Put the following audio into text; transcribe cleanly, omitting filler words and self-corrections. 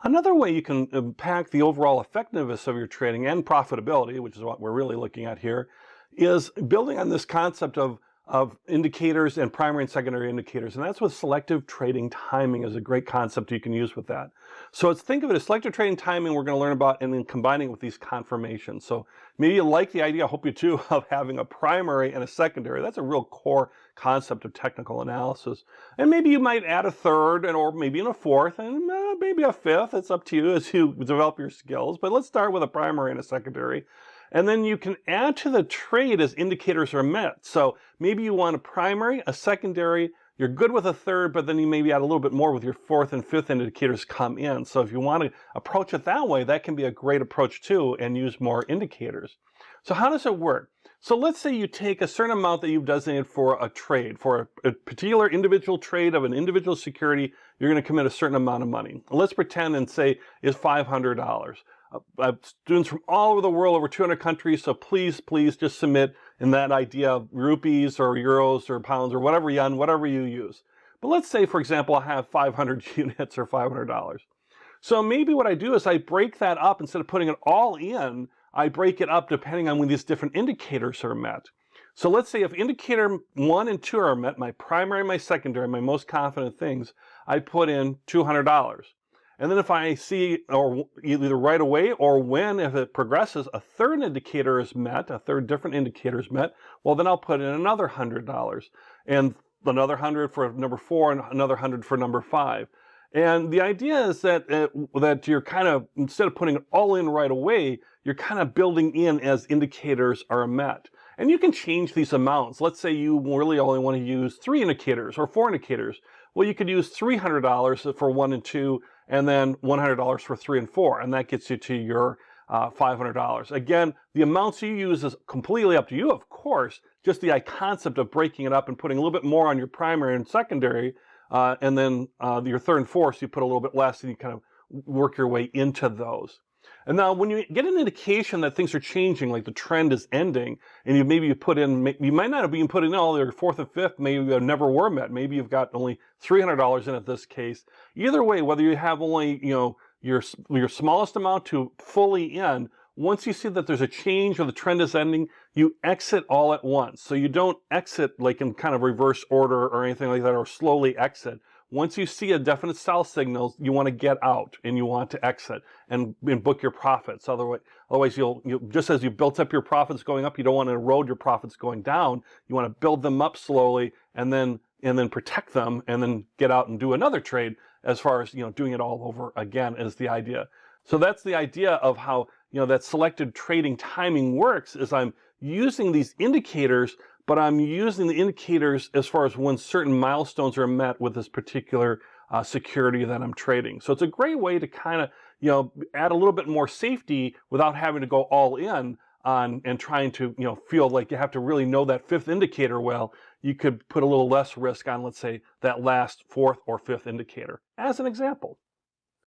Another way you can impact the overall effectiveness of your trading and profitability, which is what we're really looking at here, is building on this concept of indicators and primary and secondary indicators. And that's with selective trading timing is a great concept you can use with that. So think of it as selective trading timing we're going to learn about and then combining with these confirmations. So maybe you like the idea, I hope you do, of having a primary and a secondary. That's a real core concept of technical analysis. And maybe you might add a third or maybe a fourth and maybe a fifth. It's up to you as you develop your skills. But let's start with a primary and a secondary. And then you can add to the trade as indicators are met. So maybe you want a primary, a secondary, you're good with a third, but then you maybe add a little bit more with your fourth and fifth indicators come in. So if you want to approach it that way, that can be a great approach too and use more indicators. So how does it work? So let's say you take a certain amount that you've designated for a trade, for a particular individual trade of an individual security, you're going to commit a certain amount of money. Let's pretend and say is $500. Students from all over the world, over 200 countries, so please just submit in that idea of rupees or euros or pounds or whatever yen, whatever you use. But let's say, for example, I have 500 units or $500. So maybe what I do is I break that up. Instead of putting it all in, I break it up depending on when these different indicators are met. So let's say if indicator 1 and 2 are met, my primary, my secondary, my most confident things, I put in $200. And then if I see, or either right away or when, if it progresses, a third indicator is met, a third different indicator is met, well, then I'll put in another $100 and another 100 for number 4 and another 100 for number 5. And the idea is that that you're kind of, instead of putting it all in right away, you're kind of building in as indicators are met. And you can change these amounts. Let's say you really only want to use 3 indicators or 4 indicators. Well, you could use $300 for 1 and 2, and then $100 for 3 and 4, and that gets you to your $500. Again, the amounts you use is completely up to you, of course. Just the concept of breaking it up and putting a little bit more on your primary and secondary, and then your third and fourth, so you put a little bit less, and you kind of work your way into those. And now when you get an indication that things are changing, like the trend is ending, and you put in, you might not have been putting in all your fourth and fifth, maybe you never were met, maybe you've got only $300 in this case. Either way, whether you have only, your smallest amount to fully in, once you see that there's a change or the trend is ending, you exit all at once. So you don't exit like in kind of reverse order or anything like that, or slowly exit. Once you see a definite sell signal, you want to get out and you want to exit and book your profits. Otherwise, you'll just as you built up your profits going up, you don't want to erode your profits going down. You want to build them up slowly and then protect them and then get out and do another trade. As far as doing it all over again is the idea. So that's the idea of how that selected trading timing works. Is I'm using these indicators, but I'm using the indicators as far as when certain milestones are met with this particular security that I'm trading. So it's a great way to kind of, add a little bit more safety without having to go all in on and trying to, feel like you have to really know that fifth indicator well. You could put a little less risk on, let's say, that last fourth or fifth indicator, as an example.